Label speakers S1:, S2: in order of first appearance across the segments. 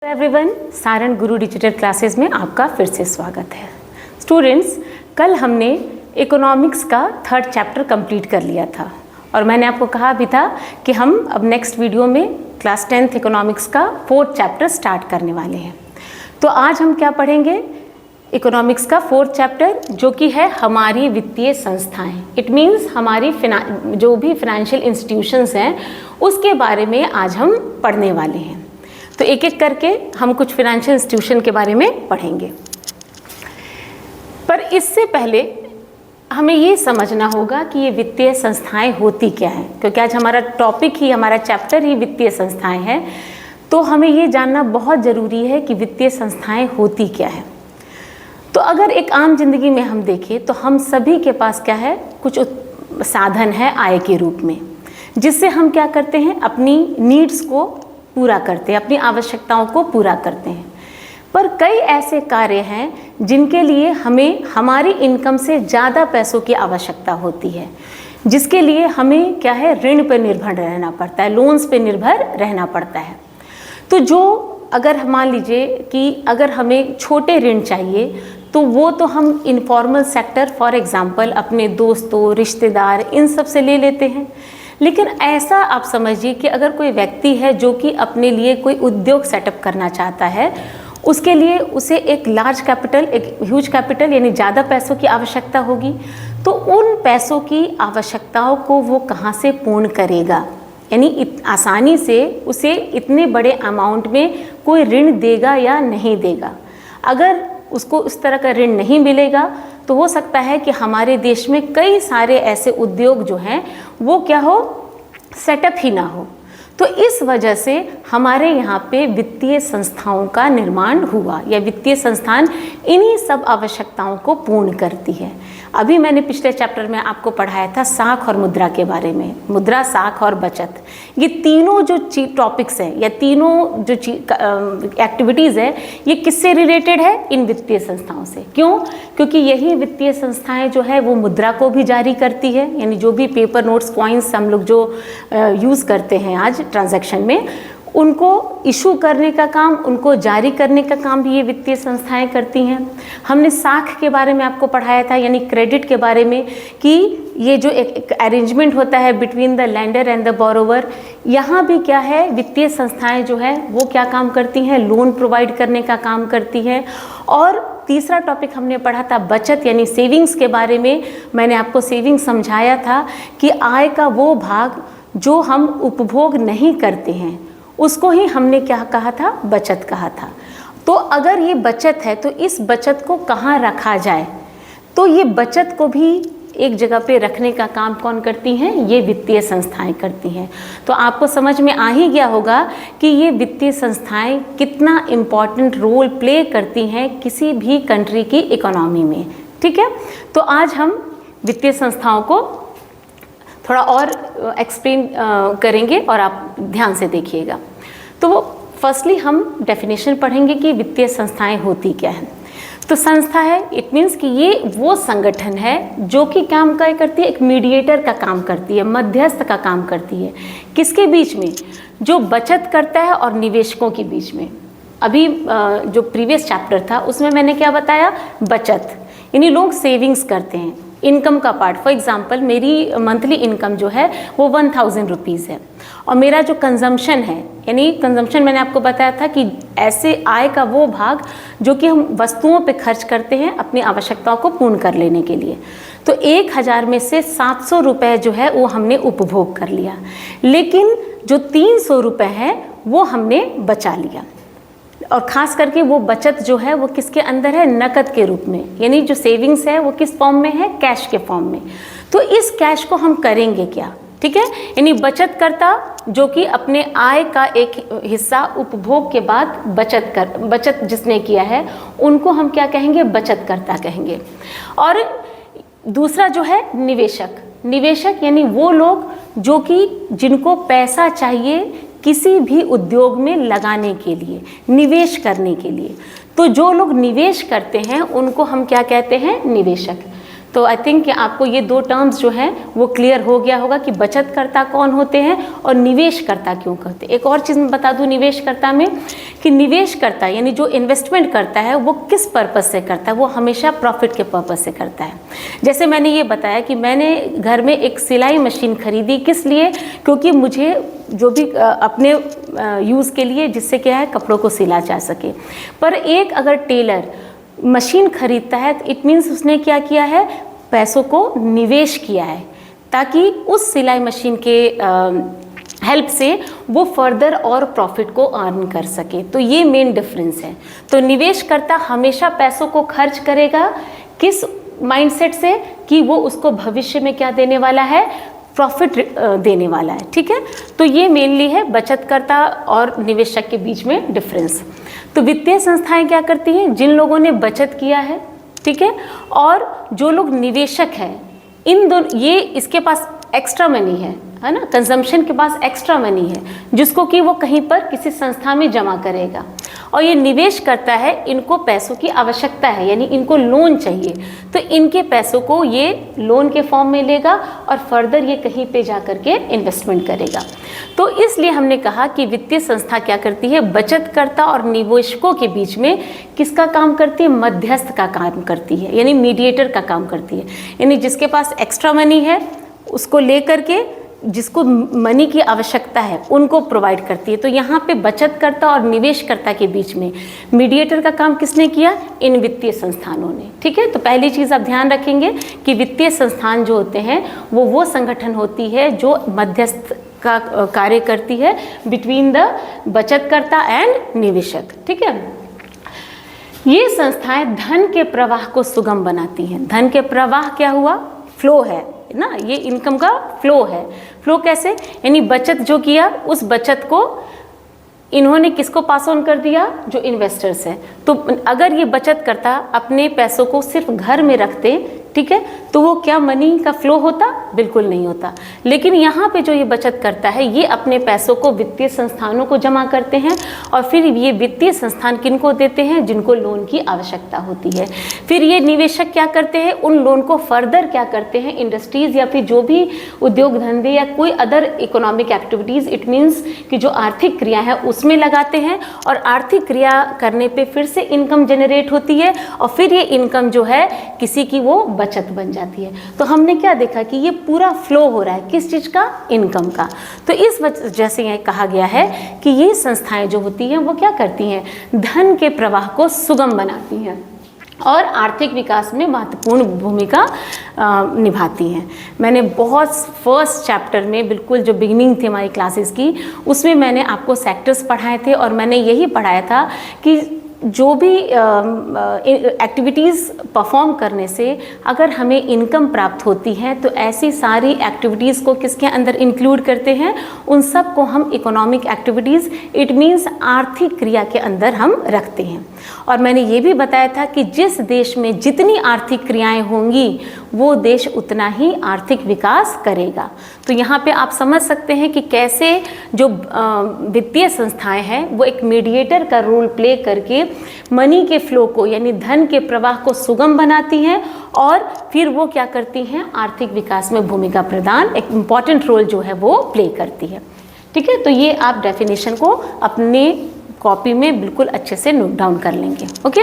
S1: Everyone, Saran गुरु digital classes में आपका फिर से स्वागत है। स्टूडेंट्स, कल हमने इकोनॉमिक्स का 3rd चैप्टर कंप्लीट कर लिया था और मैंने आपको कहा भी था कि हम अब नेक्स्ट वीडियो में क्लास 10th इकोनॉमिक्स का 4th चैप्टर स्टार्ट करने वाले हैं। तो आज हम क्या पढ़ेंगे? इकोनॉमिक्स का 4th चैप्टर, जो कि है हमारी वित्तीय संस्थाएं। इट मीन्स हमारी जो भी फाइनेंशियल इंस्टीट्यूशंस हैं उसके बारे में आज हम पढ़ने वाले हैं। तो एक एक करके हम कुछ फाइनेंशियल इंस्टीट्यूशन के बारे में पढ़ेंगे, पर इससे पहले हमें ये समझना होगा कि ये वित्तीय संस्थाएं होती क्या हैं, क्योंकि आज हमारा टॉपिक ही, हमारा चैप्टर ही वित्तीय संस्थाएं है। तो हमें ये जानना बहुत ज़रूरी है कि वित्तीय संस्थाएं होती क्या है। तो अगर एक आम जिंदगी में हम देखें तो हम सभी के पास क्या है, कुछ साधन है आय के रूप में, जिससे हम क्या करते हैं, अपनी नीड्स को पूरा करते हैं, अपनी आवश्यकताओं को पूरा करते हैं। पर कई ऐसे कार्य हैं जिनके लिए हमें हमारी इनकम से ज़्यादा पैसों की आवश्यकता होती है, जिसके लिए हमें क्या है, ऋण पर निर्भर रहना पड़ता है, लोन्स पे निर्भर रहना पड़ता है। तो जो अगर मान लीजिए कि अगर हमें छोटे ऋण चाहिए तो वो तो हम इनफॉर्मल सेक्टर, फॉर एग्जांपल अपने दोस्तों, रिश्तेदार, इन सब से ले लेते हैं। लेकिन ऐसा आप समझिए कि अगर कोई व्यक्ति है जो कि अपने लिए कोई उद्योग सेटअप करना चाहता है, उसके लिए उसे एक लार्ज कैपिटल, एक ह्यूज कैपिटल यानी ज़्यादा पैसों की आवश्यकता होगी। तो उन पैसों की आवश्यकताओं को वो कहाँ से पूर्ण करेगा, यानी आसानी से उसे इतने बड़े अमाउंट में कोई ऋण देगा या नहीं देगा। अगर उसको उस तरह का ऋण नहीं मिलेगा तो हो सकता है कि हमारे देश में कई सारे ऐसे उद्योग जो हैं वो क्या हो, सेटअप ही ना हो। तो इस वजह से हमारे यहाँ पे वित्तीय संस्थाओं का निर्माण हुआ, या वित्तीय संस्थान इन्हीं सब आवश्यकताओं को पूर्ण करती है। अभी मैंने पिछले चैप्टर में आपको पढ़ाया था साख और मुद्रा के बारे में, मुद्रा, साख और बचत। ये तीनों जो टॉपिक्स हैं या तीनों जो एक्टिविटीज़ है, ये किससे रिलेटेड है? इन वित्तीय संस्थाओं से। क्यों? क्योंकि यही वित्तीय संस्थाएं जो है वो मुद्रा को भी जारी करती है, यानी जो भी पेपर नोट्स, कॉइन्स हम लोग जो यूज़ करते हैं आज ट्रांजैक्शन में, उनको इशू करने का काम, उनको जारी करने का काम भी ये वित्तीय संस्थाएं करती हैं। हमने साख के बारे में आपको पढ़ाया था, यानी क्रेडिट के बारे में, कि ये जो एक अरेंजमेंट होता है between the lender and the borrower, यहाँ भी क्या है, वित्तीय संस्थाएं जो है वो क्या काम करती हैं, लोन प्रोवाइड करने का काम करती हैं। और तीसरा टॉपिक हमने पढ़ा था बचत, यानी सेविंग्स के बारे में। मैंने आपको सेविंग्स समझाया था कि आय का वो भाग जो हम उपभोग नहीं करते हैं उसको ही हमने क्या कहा था, बचत कहा था। तो अगर ये बचत है तो इस बचत को कहाँ रखा जाए, तो ये बचत को भी एक जगह पे रखने का काम कौन करती हैं? ये वित्तीय संस्थाएं करती हैं। तो आपको समझ में आ ही गया होगा कि ये वित्तीय संस्थाएं कितना इम्पॉर्टेंट रोल प्ले करती हैं किसी भी कंट्री की इकोनॉमी में। ठीक है, तो आज हम वित्तीय संस्थाओं को थोड़ा और एक्सप्लेन करेंगे और आप ध्यान से देखिएगा। तो वो फर्स्टली हम डेफिनेशन पढ़ेंगे कि वित्तीय संस्थाएं होती क्या हैं। तो संस्था है, इट मीन्स कि ये वो संगठन है जो कि काम क्या करती है, एक मीडिएटर का काम करती है, मध्यस्थ का काम करती है। किसके बीच में? जो बचत करता है और निवेशकों के बीच में। अभी जो प्रीवियस चैप्टर था उसमें मैंने क्या बताया, बचत, यानी लोग सेविंग्स करते हैं, इनकम का पार्ट। फॉर एग्जांपल मेरी मंथली इनकम जो है वो 1000 रुपीज़ है, और मेरा जो कंजम्पशन है, यानी कंजम्पशन मैंने आपको बताया था कि ऐसे आय का वो भाग जो कि हम वस्तुओं पे खर्च करते हैं अपनी आवश्यकताओं को पूर्ण कर लेने के लिए। तो 1000 में से 700 रुपये जो है वो हमने उपभोग कर लिया, लेकिन जो 300 रुपये है वो हमने बचा लिया। और ख़ास करके वो बचत जो है वो किसके अंदर है, नकद के रूप में, यानी जो सेविंग्स है वो किस फॉर्म में है, कैश के फॉर्म में। तो इस कैश को हम करेंगे क्या? ठीक है, यानी बचत करता जो कि अपने आय का एक हिस्सा उपभोग के बाद बचत जिसने किया है उनको हम क्या कहेंगे, बचत करता कहेंगे। और दूसरा जो है निवेशक, निवेशक यानी वो लोग जो कि जिनको पैसा चाहिए किसी भी उद्योग में लगाने के लिए, निवेश करने के लिए। तो जो लोग निवेश करते हैं उनको हम क्या कहते हैं, निवेशक। तो तो आई थिंक कि आपको ये दो टर्म्स जो हैं वो क्लियर हो गया होगा कि बचतकर्ता कौन होते हैं और निवेशकर्ता क्यों कहते हैं। एक और चीज़ मैं बता दूं निवेशकर्ता में कि निवेशकर्ता यानी जो इन्वेस्टमेंट करता है वो किस पर्पज़ से करता है, वो हमेशा प्रॉफिट के पर्पज़ से करता है। जैसे मैंने ये बताया कि मैंने घर में एक सिलाई मशीन खरीदी, किस लिए, क्योंकि मुझे जो भी अपने यूज़ के लिए जिससे क्या है कपड़ों को सिला जा सके। पर एक अगर टेलर मशीन खरीदता है तो इट मीन्स उसने क्या किया है, पैसों को निवेश किया है ताकि उस सिलाई मशीन के हेल्प से वो फर्दर और प्रॉफिट को अर्न कर सके। तो ये मेन डिफरेंस है। तो निवेशकर्ता हमेशा पैसों को खर्च करेगा किस माइंडसेट से कि वो उसको भविष्य में क्या देने वाला है, प्रॉफिट देने वाला है। ठीक है, तो ये मेनली है बचतकर्ता और निवेशक के बीच में डिफरेंस। तो वित्तीय संस्थाएं क्या करती हैं, जिन लोगों ने बचत किया है, ठीक है, और जो लोग निवेशक हैं, इन दोनों ये इसके पास एक्स्ट्रा मनी है ना, कंजम्पशन के पास एक्स्ट्रा मनी है जिसको कि वो कहीं पर किसी संस्था में जमा करेगा, और ये निवेश करता है, इनको पैसों की आवश्यकता है यानी इनको लोन चाहिए, तो इनके पैसों को ये लोन के फॉर्म में लेगा और फर्दर ये कहीं पे जा कर के इन्वेस्टमेंट करेगा। तो इसलिए हमने कहा कि वित्तीय संस्था क्या करती है, बचतकर्ता और निवेशकों के बीच में किसका काम करती है, मध्यस्थ का काम करती है, यानी मीडिएटर का काम करती है। यानी जिसके पास एक्स्ट्रा मनी है उसको लेकर के जिसको मनी की आवश्यकता है उनको प्रोवाइड करती है। तो यहाँ पे बचतकर्ता और निवेशकर्ता के बीच में मीडिएटर का काम किसने किया, इन वित्तीय संस्थानों ने। ठीक है, तो पहली चीज़ आप ध्यान रखेंगे कि वित्तीय संस्थान जो होते हैं वो संगठन होती है जो मध्यस्थ का कार्य करती है बिटवीन द बचतकर्ता एंड निवेशक। ठीक है, ये संस्थाएं धन के प्रवाह को सुगम बनाती हैं। धन के प्रवाह क्या हुआ, फ्लो है ना, ये इनकम का फ्लो है। फ्लो कैसे, यानी बचत जो किया उस बचत को इन्होंने किसको पास ऑन कर दिया, जो इन्वेस्टर्स हैं। तो अगर ये बचत करता अपने पैसों को सिर्फ घर में रखते, ठीक है, तो वो क्या मनी का फ्लो होता, बिल्कुल नहीं होता। लेकिन यहाँ पे जो ये बचत करता है ये अपने पैसों को वित्तीय संस्थानों को जमा करते हैं और फिर ये वित्तीय संस्थान किनको देते हैं, जिनको लोन की आवश्यकता होती है। फिर ये निवेशक क्या करते हैं, उन लोन को फर्दर क्या करते हैं, इंडस्ट्रीज या फिर जो भी उद्योग धंधे या कोई other economic activities, it means कि जो आर्थिक क्रिया है उसमें लगाते हैं, और आर्थिक क्रिया करने पर फिर से इनकम जनरेट होती है और फिर ये इनकम जो है किसी की वो बचत बन जाती है। तो हमने क्या देखा कि ये पूरा फ्लो हो रहा है किस चीज़ का, इनकम का। तो इस वजह से यह कहा गया है कि ये संस्थाएं जो होती हैं वो क्या करती हैं, धन के प्रवाह को सुगम बनाती हैं और आर्थिक विकास में महत्वपूर्ण भूमिका निभाती हैं। मैंने बहुत फर्स्ट चैप्टर में बिल्कुल जो बिगिनिंग थी हमारी क्लासेस की, उसमें मैंने आपको सेक्टर्स पढ़ाए थे और मैंने यही पढ़ाया था कि जो भी एक्टिविटीज़ परफॉर्म करने से अगर हमें इनकम प्राप्त होती है तो ऐसी सारी एक्टिविटीज़ को किसके अंदर इंक्लूड करते हैं, उन सब को हम इकोनॉमिक एक्टिविटीज़, इट मीन्स आर्थिक क्रिया के अंदर हम रखते हैं। और मैंने ये भी बताया था कि जिस देश में जितनी आर्थिक क्रियाएं होंगी वो देश उतना ही आर्थिक विकास करेगा। तो यहाँ पे आप समझ सकते हैं कि कैसे जो वित्तीय संस्थाएं हैं वो एक मीडिएटर का रोल प्ले करके मनी के फ्लो को यानी धन के प्रवाह को सुगम बनाती हैं और फिर वो क्या करती हैं, आर्थिक विकास में भूमिका प्रदान, एक इम्पॉर्टेंट रोल जो है वो प्ले करती है। ठीक है, तो ये आप डेफिनेशन को अपने कॉपी में बिल्कुल अच्छे से नोट डाउन कर लेंगे। ओके,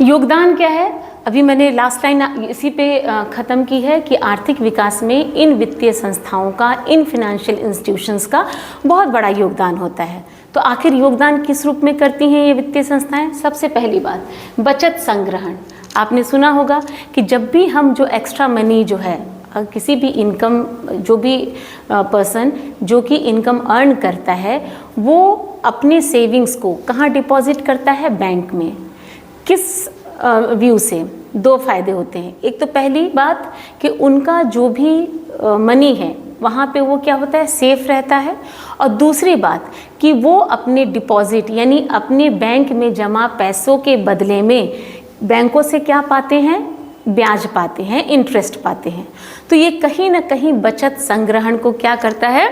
S1: योगदान क्या है, अभी मैंने लास्ट लाइन इसी पे ख़त्म की है कि आर्थिक विकास में इन वित्तीय संस्थाओं का, इन फिनेंशियल इंस्टीट्यूशंस का बहुत बड़ा योगदान होता है। तो आखिर योगदान किस रूप में करती हैं ये वित्तीय संस्थाएं? सबसे पहली बात, बचत संग्रहण। आपने सुना होगा कि जब भी हम जो एक्स्ट्रा मनी जो है, किसी भी इनकम, जो भी पर्सन जो कि इनकम अर्न करता है वो अपने सेविंग्स को कहाँ डिपॉजिट करता है, बैंक में। किस व्यू से दो फायदे होते हैं, एक तो पहली बात कि उनका जो भी मनी है वहाँ पे वो क्या होता है, सेफ रहता है, और दूसरी बात कि वो अपने डिपॉजिट यानी अपने बैंक में जमा पैसों के बदले में बैंकों से क्या पाते हैं, ब्याज पाते हैं, इंटरेस्ट पाते हैं। तो ये कहीं ना कहीं बचत संग्रहण को क्या करता है,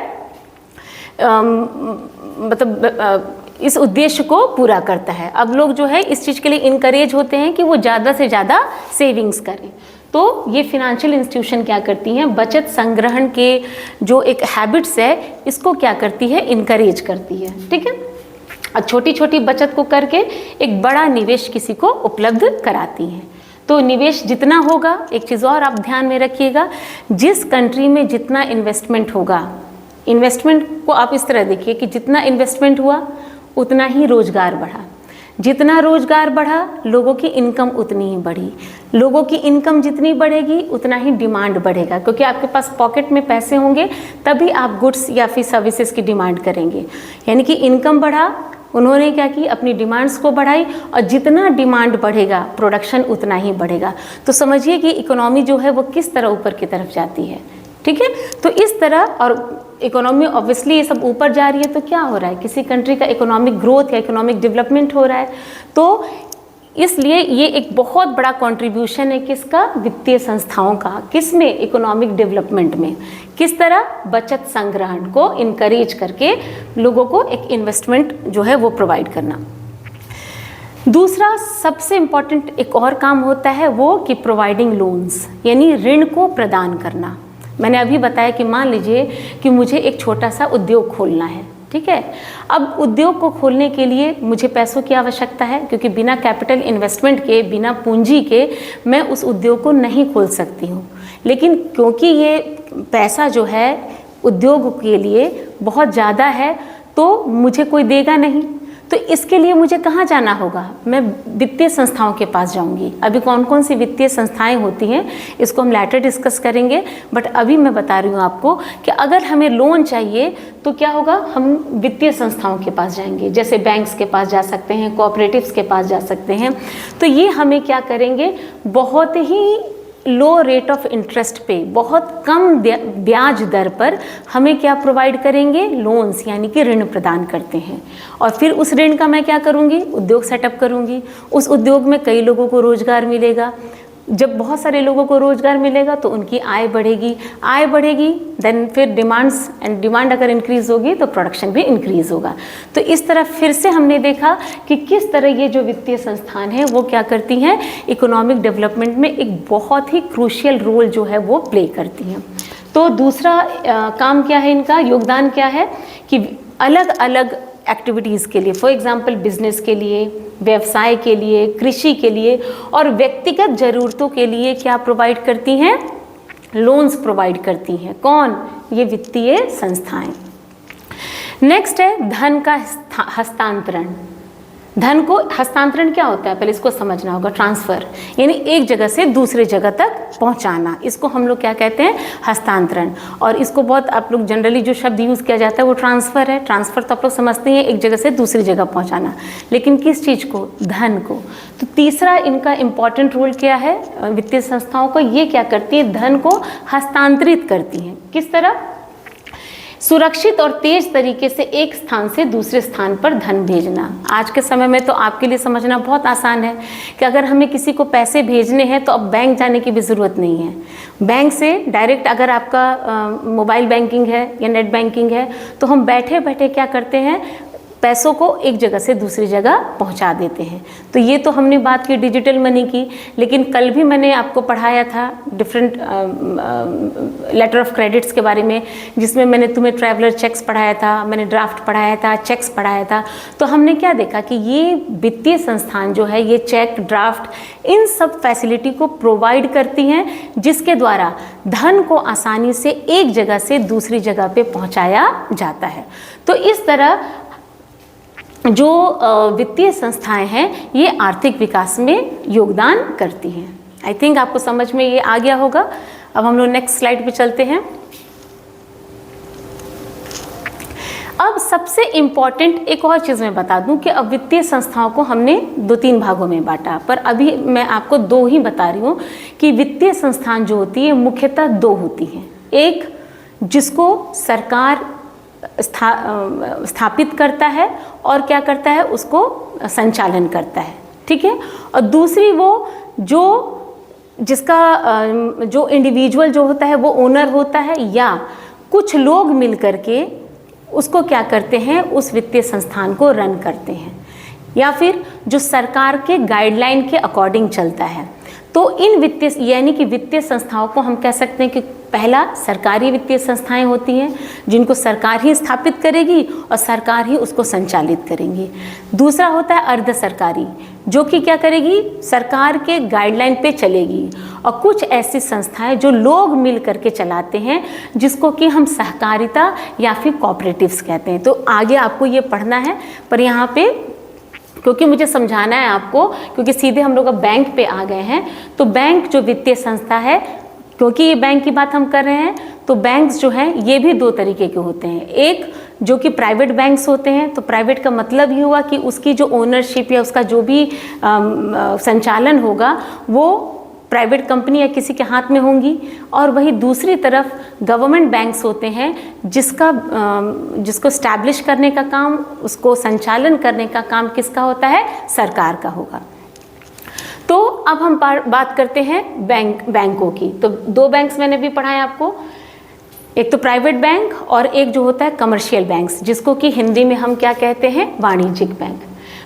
S1: मतलब इस उद्देश्य को पूरा करता है। अब लोग जो है इस चीज़ के लिए इनकरेज होते हैं कि वो ज़्यादा से ज़्यादा सेविंग्स करें। तो ये फिनेंशियल इंस्टीट्यूशन क्या करती हैं, बचत संग्रहण के जो एक हैबिट्स है इसको क्या करती है, इनकरेज करती है। ठीक है, और छोटी छोटी बचत को करके एक बड़ा निवेश किसी को उपलब्ध कराती हैं। तो निवेश जितना होगा, एक चीज़ और आप ध्यान में रखिएगा, जिस कंट्री में जितना इन्वेस्टमेंट होगा, इन्वेस्टमेंट को आप इस तरह देखिए कि जितना इन्वेस्टमेंट हुआ उतना ही रोजगार बढ़ा, जितना रोजगार बढ़ा लोगों की इनकम उतनी ही बढ़ी, लोगों की इनकम जितनी बढ़ेगी उतना ही डिमांड बढ़ेगा, क्योंकि आपके पास पॉकेट में पैसे होंगे तभी आप गुड्स या फिर सर्विसेज की डिमांड करेंगे। यानी कि इनकम बढ़ा, उन्होंने क्या की, अपनी डिमांड्स को बढ़ाई, और जितना डिमांड बढ़ेगा प्रोडक्शन उतना ही बढ़ेगा। तो समझिए कि इकोनॉमी जो है वो किस तरह ऊपर की तरफ जाती है। ठीक है, तो इस तरह, और इकोनॉमी ऑब्वियसली ये सब ऊपर जा रही है तो क्या हो रहा है, किसी कंट्री का इकोनॉमिक ग्रोथ या इकोनॉमिक डेवलपमेंट हो रहा है। तो इसलिए ये एक बहुत बड़ा कंट्रीब्यूशन है किसका, वित्तीय संस्थाओं का, किसमें, इकोनॉमिक डेवलपमेंट में। किस तरह, बचत संग्रहण को इनकरेज करके लोगों को एक इन्वेस्टमेंट जो है वो प्रोवाइड करना। दूसरा सबसे इम्पॉर्टेंट एक और काम होता है वो कि प्रोवाइडिंग लोन्स, यानी ऋण को प्रदान करना। मैंने अभी बताया कि मान लीजिए कि मुझे एक छोटा सा उद्योग खोलना है। ठीक है, अब उद्योग को खोलने के लिए मुझे पैसों की आवश्यकता है, क्योंकि बिना कैपिटल इन्वेस्टमेंट के, बिना पूंजी के मैं उस उद्योग को नहीं खोल सकती हूँ। लेकिन क्योंकि ये पैसा जो है उद्योग के लिए बहुत ज़्यादा है तो मुझे कोई देगा नहीं, तो इसके लिए मुझे कहाँ जाना होगा, मैं वित्तीय संस्थाओं के पास जाऊंगी। अभी कौन कौन सी वित्तीय संस्थाएं होती हैं इसको हम लेटर डिस्कस करेंगे, बट अभी मैं बता रही हूँ आपको कि अगर हमें लोन चाहिए तो क्या होगा, हम वित्तीय संस्थाओं के पास जाएंगे, जैसे बैंक्स के पास जा सकते हैं, कोऑपरेटिव्स के पास जा सकते हैं। तो ये हमें क्या करेंगे, बहुत ही लो रेट ऑफ इंटरेस्ट पे, बहुत कम ब्याज दर पर हमें क्या प्रोवाइड करेंगे, लोन्स, यानी कि ऋण प्रदान करते हैं। और फिर उस ऋण का मैं क्या करूँगी, उद्योग सेटअप करूँगी, उस उद्योग में कई लोगों को रोजगार मिलेगा। जब बहुत सारे लोगों को रोजगार मिलेगा तो उनकी आय बढ़ेगी, आय बढ़ेगी देन फिर डिमांड अगर इंक्रीज होगी तो प्रोडक्शन भी इंक्रीज होगा। तो इस तरह फिर से हमने देखा कि किस तरह ये जो वित्तीय संस्थान है वो क्या करती हैं, इकोनॉमिक डेवलपमेंट में एक बहुत ही क्रूशियल रोल जो है वो प्ले करती हैं। तो दूसरा काम क्या है इनका, योगदान क्या है कि अलग अलग एक्टिविटीज़ के लिए, फॉर एग्जांपल बिजनेस के लिए, व्यवसाय के लिए, कृषि के लिए और व्यक्तिगत ज़रूरतों के लिए क्या प्रोवाइड करती हैं, लोन्स प्रोवाइड करती हैं। कौन, ये वित्तीय संस्थाएं। नेक्स्ट है धन का हस्तांतरण। धन को हस्तांतरण क्या होता है, पहले इसको समझना होगा। ट्रांसफ़र यानी एक जगह से दूसरे जगह तक पहुंचाना, इसको हम लोग क्या कहते हैं, हस्तांतरण। और इसको बहुत आप लोग जनरली जो शब्द यूज़ किया जाता है वो ट्रांसफ़र है। ट्रांसफ़र तो आप लोग समझते हैं एक जगह से दूसरी जगह पहुंचाना, लेकिन किस चीज़ को, धन को। तो तीसरा इनका इम्पॉर्टेंट रोल क्या है वित्तीय संस्थाओं को, ये क्या करती है, धन को हस्तांतरित करती हैं। किस तरह, सुरक्षित और तेज तरीके से एक स्थान से दूसरे स्थान पर धन भेजना। आज के समय में तो आपके लिए समझना बहुत आसान है कि अगर हमें किसी को पैसे भेजने हैं तो अब बैंक जाने की भी ज़रूरत नहीं है। बैंक से डायरेक्ट अगर आपका मोबाइल बैंकिंग है या नेट बैंकिंग है तो हम बैठे बैठे क्या करते हैं, पैसों को एक जगह से दूसरी जगह पहुंचा देते हैं। तो ये तो हमने बात की डिजिटल मनी की, लेकिन कल भी मैंने आपको पढ़ाया था डिफरेंट लेटर ऑफ क्रेडिट्स के बारे में, जिसमें मैंने तुम्हें ट्रैवलर चेक्स पढ़ाया था, मैंने ड्राफ्ट पढ़ाया था, चेक्स पढ़ाया था। तो हमने क्या देखा कि ये वित्तीय संस्थान जो है ये चेक, ड्राफ्ट, इन सब फैसिलिटी को प्रोवाइड करती हैं, जिसके द्वारा धन को आसानी से एक जगह से दूसरी जगह पे पहुंचाया जाता है। तो इस तरह जो वित्तीय संस्थाएं हैं ये आर्थिक विकास में योगदान करती हैं। आई थिंक आपको समझ में ये आ गया होगा। अब हम लोग नेक्स्ट स्लाइड पे चलते हैं। अब सबसे इम्पॉर्टेंट एक और चीज़ मैं बता दूं कि अब वित्तीय संस्थाओं को हमने 2-3 भागों में बांटा, पर अभी मैं आपको 2 ही बता रही हूँ कि वित्तीय संस्थान जो होती है मुख्यतः 2 होती हैं। एक जिसको सरकार स्थापित करता है और क्या करता है, उसको संचालन करता है, ठीक है। और दूसरी वो जिसका जो इंडिविजुअल जो होता है वो ओनर होता है, या कुछ लोग मिल करके उसको क्या करते हैं, उस वित्तीय संस्थान को रन करते हैं, या फिर जो सरकार के गाइडलाइन के अकॉर्डिंग चलता है। तो इन वित्तीय यानी कि वित्तीय संस्थाओं को हम कह सकते हैं कि पहला सरकारी वित्तीय संस्थाएं होती हैं जिनको सरकार ही स्थापित करेगी और सरकार ही उसको संचालित करेंगी। दूसरा होता है अर्ध सरकारी, जो कि क्या करेगी, सरकार के गाइडलाइन पे चलेगी। और कुछ ऐसी संस्थाएं जो लोग मिल करके चलाते हैं, जिसको कि हम सहकारिता या फिर कोऑपरेटिव्स कहते हैं। तो आगे आपको ये पढ़ना है, पर यहाँ पे क्योंकि मुझे समझाना है आपको, क्योंकि सीधे हम लोग अब बैंक पे आ गए हैं। तो बैंक जो वित्तीय संस्था है, क्योंकि ये बैंक की बात हम कर रहे हैं, तो बैंक्स जो हैं ये भी दो तरीके के होते हैं। एक जो कि प्राइवेट बैंक्स होते हैं, तो प्राइवेट का मतलब ही हुआ कि उसकी जो ओनरशिप या उसका जो भी संचालन होगा वो प्राइवेट कंपनी या किसी के हाथ में होंगी। और वही दूसरी तरफ गवर्नमेंट बैंक्स होते हैं जिसको स्टैब्लिश करने का काम, उसको संचालन करने का काम किसका होता है, सरकार का होगा। तो अब हम बात करते हैं बैंकों की। तो दो बैंक्स मैंने भी पढ़ाया आपको, एक तो प्राइवेट बैंक और एक जो होता है कमर्शियल बैंक्स, जिसको कि हिंदी में हम क्या कहते हैं, वाणिज्यिक बैंक।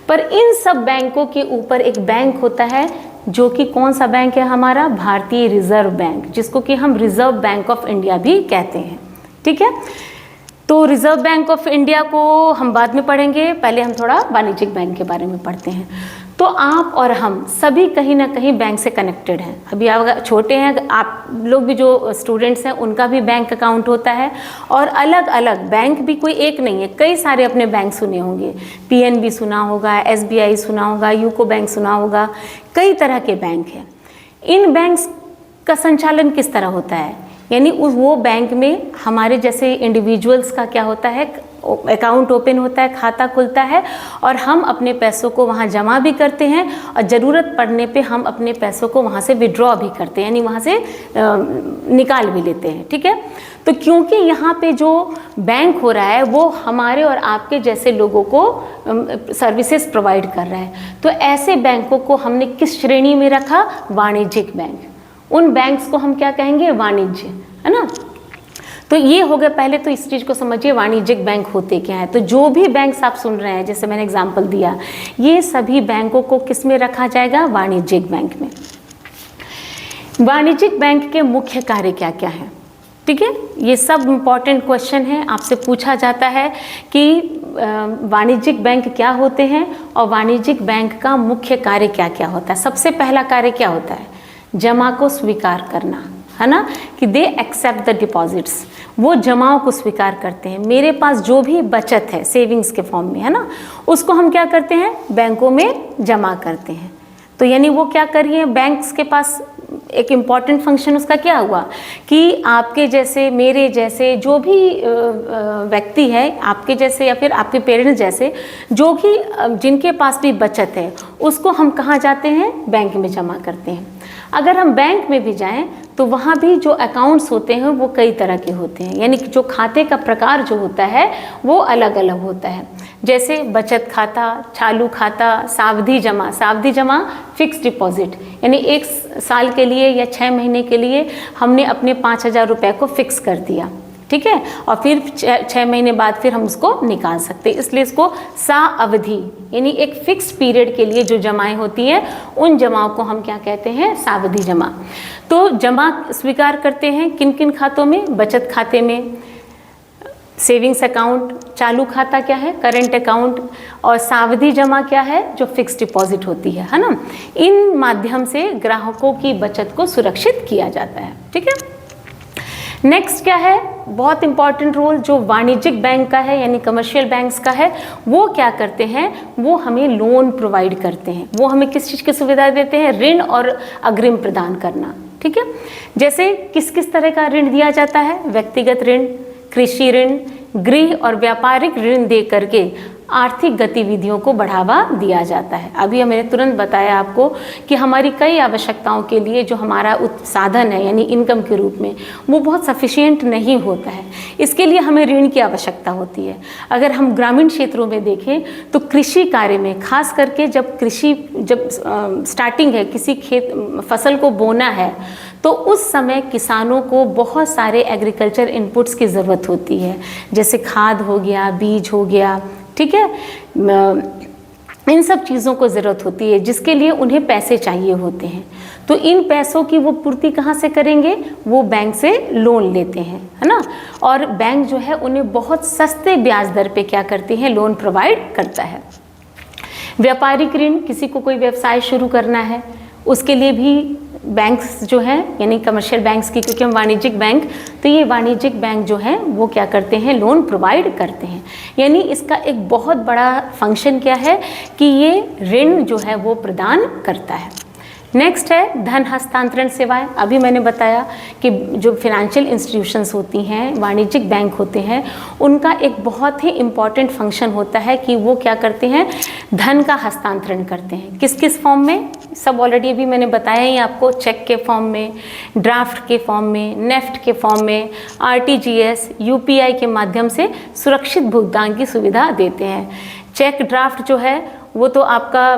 S1: पर इन सब बैंकों के ऊपर एक बैंक होता है जो कि कौन सा बैंक है हमारा, भारतीय रिजर्व बैंक, जिसको कि हम रिजर्व बैंक ऑफ इंडिया भी कहते हैं। ठीक है, तो रिजर्व बैंक ऑफ इंडिया को हम बाद में पढ़ेंगे, पहले हम थोड़ा वाणिज्यिक बैंक के बारे में पढ़ते हैं। तो आप और हम सभी कहीं ना कहीं बैंक से कनेक्टेड हैं। अभी आप छोटे हैं, आप लोग भी जो स्टूडेंट्स हैं उनका भी बैंक अकाउंट होता है, और अलग अलग बैंक भी कोई एक नहीं है, कई सारे अपने बैंक सुने होंगे। पीएनबी सुना होगा, एसबीआई सुना होगा, यूको बैंक सुना होगा, कई तरह के बैंक हैं। इन बैंक्स का संचालन किस तरह होता है, यानी वो बैंक में हमारे जैसे इंडिविजुअल्स का क्या होता है, अकाउंट ओपन होता है, खाता खुलता है, और हम अपने पैसों को वहाँ जमा भी करते हैं, और ज़रूरत पड़ने पे हम अपने पैसों को वहाँ से विड्रॉ भी करते हैं, यानी वहाँ से निकाल भी लेते हैं। ठीक है, तो क्योंकि यहाँ पे जो बैंक हो रहा है वो हमारे और आपके जैसे लोगों को सर्विसेज प्रोवाइड कर रहा है, तो ऐसे बैंकों को हमने किस श्रेणी में रखा, वाणिज्यिक बैंक। उन बैंक्स को हम क्या कहेंगे, वाणिज्य, है ना। तो ये हो गया, पहले तो इस चीज़ को समझिए वाणिज्यिक बैंक होते क्या है। तो जो भी बैंक्स आप सुन रहे हैं, जैसे मैंने एग्जांपल दिया, ये सभी बैंकों को किस में रखा जाएगा, वाणिज्यिक बैंक में। वाणिज्यिक बैंक के मुख्य कार्य क्या क्या है, ठीक है, ये सब इम्पॉर्टेंट क्वेश्चन है, आपसे पूछा जाता है कि वाणिज्यिक बैंक क्या होते हैं और वाणिज्यिक बैंक का मुख्य कार्य क्या क्या होता है। सबसे पहला कार्य क्या होता है, जमा को स्वीकार करना, है ना, कि दे एक्सेप्ट द डिपॉजिट्स, वो जमाओं को स्वीकार करते हैं। मेरे पास जो भी बचत है सेविंग्स के फॉर्म में, है ना, उसको हम क्या करते हैं, बैंकों में जमा करते हैं। तो यानी वो क्या करिए, बैंक्स के पास एक इम्पॉर्टेंट फंक्शन उसका क्या हुआ कि आपके जैसे, मेरे जैसे जो भी व्यक्ति है, आपके जैसे या फिर आपके पेरेंट्स जैसे, जो भी जिनके पास भी बचत है, उसको हम कहाँ जाते हैं, बैंक में जमा करते हैं। अगर हम बैंक में भी जाएं तो वहाँ भी जो अकाउंट्स होते हैं वो कई तरह के होते हैं, यानी कि जो खाते का प्रकार जो होता है वो अलग अलग होता है। जैसे बचत खाता, चालू खाता, सावधि जमा फिक्स डिपॉजिट, यानी 1 साल के लिए या 6 महीने के लिए हमने अपने 5,000 रुपये को फिक्स कर दिया, ठीक है, और फिर 6 महीने बाद फिर हम उसको निकाल सकते हैं, इसलिए इसको सावधि, यानी एक फिक्स पीरियड के लिए जो जमाएं होती हैं उन जमाओं को हम क्या कहते हैं, सावधि जमा। तो जमा स्वीकार करते हैं किन किन खातों में, बचत खाते में, सेविंग्स अकाउंट, चालू खाता क्या है, करंट अकाउंट, और सावधि जमा क्या है, जो फिक्स डिपॉजिट होती है ना। इन माध्यम से ग्राहकों की बचत को सुरक्षित किया जाता है, ठीक है। नेक्स्ट क्या है, बहुत इंपॉर्टेंट रोल जो वाणिज्यिक बैंक का है, यानी कमर्शियल बैंक्स का है, वो क्या करते हैं, वो हमें लोन प्रोवाइड करते हैं। वो हमें किस चीज़ की सुविधा देते हैं, ऋण और अग्रिम प्रदान करना, ठीक है। जैसे किस किस तरह का ऋण दिया जाता है, व्यक्तिगत ऋण, कृषि ऋण, गृह और व्यापारिक ऋण दे करके आर्थिक गतिविधियों को बढ़ावा दिया जाता है। अभी मैंने तुरंत बताया आपको कि हमारी कई आवश्यकताओं के लिए जो हमारा साधन है यानी इनकम के रूप में वो बहुत सफिशिएंट नहीं होता है, इसके लिए हमें ऋण की आवश्यकता होती है। अगर हम ग्रामीण क्षेत्रों में देखें तो कृषि कार्य में खास करके जब स्टार्टिंग है, किसी फसल को बोना है तो उस समय किसानों को बहुत सारे एग्रीकल्चर इनपुट्स की ज़रूरत होती है, जैसे खाद हो गया, बीज हो गया, ठीक है, इन सब चीज़ों को ज़रूरत होती है जिसके लिए उन्हें पैसे चाहिए होते हैं। तो इन पैसों की वो पूर्ति कहाँ से करेंगे? वो बैंक से लोन लेते हैं, है ना। और बैंक जो है उन्हें बहुत सस्ते ब्याज दर पे क्या करती है? लोन प्रोवाइड करता है। व्यापारिक ऋण, किसी को कोई व्यवसाय शुरू करना है उसके लिए भी बैंक्स जो है यानी कमर्शियल बैंक्स की, क्योंकि हम वाणिज्यिक बैंक, तो ये वाणिज्यिक बैंक जो है वो क्या करते हैं? लोन प्रोवाइड करते हैं। यानी इसका एक बहुत बड़ा फंक्शन क्या है कि ये ऋण जो है वो प्रदान करता है। नेक्स्ट है धन हस्तांतरण सेवाएं। अभी मैंने बताया कि जो फाइनेंशियल इंस्टीट्यूशंस होती हैं, वाणिज्यिक बैंक होते हैं, उनका एक बहुत ही इम्पॉर्टेंट फंक्शन होता है कि वो क्या करते हैं? धन का हस्तांतरण करते हैं। किस किस फॉर्म में? सब ऑलरेडी अभी मैंने बताया ही आपको, चेक के फॉर्म में, ड्राफ्ट के फॉर्म में, नेफ्ट के फॉर्म में, आरटीजीएस, यूपीआई के माध्यम से सुरक्षित भुगतान की सुविधा देते हैं। चेक ड्राफ्ट जो है वो तो आपका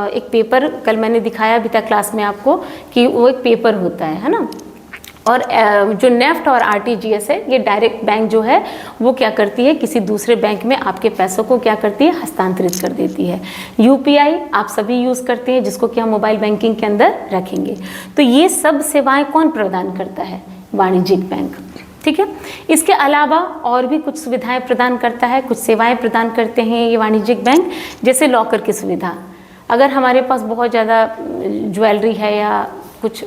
S1: एक पेपर, कल मैंने दिखाया अभी तक क्लास में आपको कि वो एक पेपर होता है ना। और जो नेफ्ट और आरटीजीएस है ये डायरेक्ट बैंक जो है वो क्या करती है? किसी दूसरे बैंक में आपके पैसों को क्या करती है? हस्तांतरित कर देती है। यूपीआई आप सभी यूज़ करते हैं जिसको कि हम मोबाइल बैंकिंग के अंदर रखेंगे। तो ये सब सेवाएं कौन प्रदान करता है? वाणिज्यिक बैंक, ठीक है। इसके अलावा और भी कुछ सुविधाएं प्रदान करता है, कुछ सेवाएं प्रदान करते हैं ये वाणिज्यिक बैंक, जैसे लॉकर की सुविधा। अगर हमारे पास बहुत ज़्यादा ज्वेलरी है या कुछ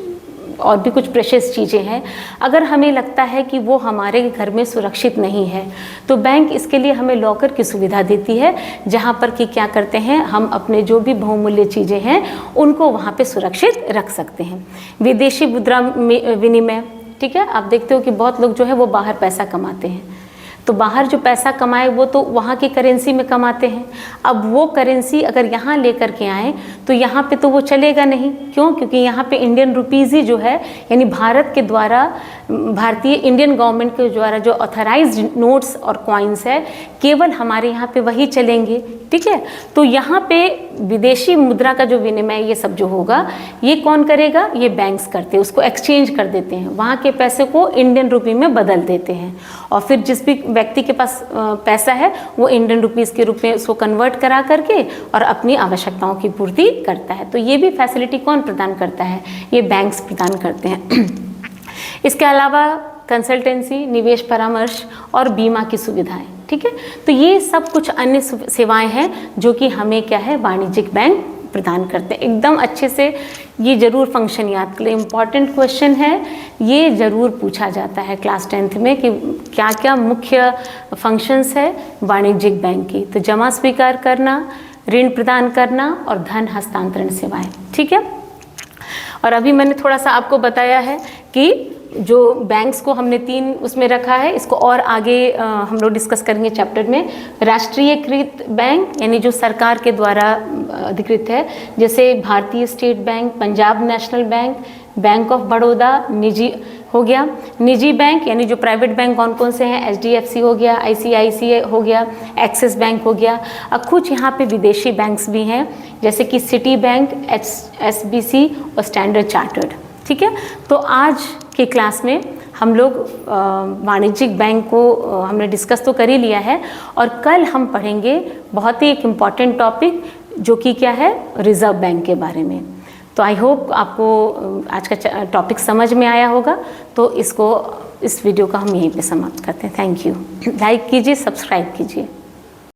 S1: और भी कुछ प्रेशियस चीज़ें हैं, अगर हमें लगता है कि वो हमारे घर में सुरक्षित नहीं है तो बैंक इसके लिए हमें लॉकर की सुविधा देती है, जहाँ पर कि क्या करते हैं? हम अपने जो भी बहुमूल्य चीज़ें हैं उनको वहाँ पे सुरक्षित रख सकते हैं। विदेशी मुद्रा विनिमय, ठीक है, आप देखते हो कि बहुत लोग जो है वो बाहर पैसा कमाते हैं, तो बाहर जो पैसा कमाए वो तो वहाँ की करेंसी में कमाते हैं। अब वो करेंसी अगर यहाँ लेकर के आए तो यहाँ पे तो वो चलेगा नहीं। क्यों? क्योंकि यहाँ पे इंडियन रुपीज़ ही जो है यानी भारत के द्वारा, भारतीय इंडियन गवर्नमेंट के द्वारा जो ऑथराइज्ड नोट्स और कॉइन्स है केवल हमारे यहाँ पे वही चलेंगे, ठीक है। तो यहाँ पे विदेशी मुद्रा का जो विनिमय ये सब जो होगा ये कौन करेगा? ये बैंक्स करते हैं, उसको एक्सचेंज कर देते हैं, वहाँ के पैसे को इंडियन रुपी में बदल देते हैं और फिर जिस भी व्यक्ति के पास पैसा है वो इंडियन रुपीज़ के रूप में उसको कन्वर्ट करा करके और अपनी आवश्यकताओं की पूर्ति करता है। तो ये भी फैसिलिटी कौन प्रदान करता है? ये बैंक्स प्रदान करते हैं। इसके अलावा कंसल्टेंसी, निवेश परामर्श और बीमा की सुविधाएं, ठीक है। तो ये सब कुछ अन्य सेवाएं हैं जो कि हमें क्या है? वाणिज्यिक बैंक प्रदान करते हैं। एकदम अच्छे से ये जरूर फंक्शन याद कर लें, इम्पॉर्टेंट क्वेश्चन है, ये जरूर पूछा जाता है क्लास 10th में कि क्या क्या मुख्य फंक्शंस है वाणिज्यिक बैंक की। तो जमा स्वीकार करना, ऋण प्रदान करना और धन हस्तांतरण सेवाएं, ठीक है। और अभी मैंने थोड़ा सा आपको बताया है कि जो बैंक्स को हमने 3 उसमें रखा है, इसको और आगे हम लोग डिस्कस करेंगे चैप्टर में। राष्ट्रीयकृत बैंक यानी जो सरकार के द्वारा अधिकृत है, जैसे भारतीय state bank, Punjab national bank, bank of Baroda, निजी हो गया। निजी बैंक यानी जो प्राइवेट बैंक कौन कौन से हैं? HDFC हो गया, ICICI हो गया, एक्सिस बैंक हो गया। अब कुछ यहाँ पे विदेशी बैंक्स भी हैं जैसे कि सिटी बैंक, SBC और स्टैंडर्ड चार्टर्ड, ठीक है। तो आज की क्लास में हम लोग वाणिज्यिक बैंक को हमने डिस्कस तो कर ही लिया है और कल हम पढ़ेंगे बहुत ही एक इम्पॉर्टेंट टॉपिक जो कि क्या है? रिजर्व बैंक के बारे में। तो आई होप आपको आज का टॉपिक समझ में आया होगा। तो इस वीडियो का हम यहीं पे समाप्त करते हैं। Thank you. लाइक कीजिए, सब्सक्राइब कीजिए।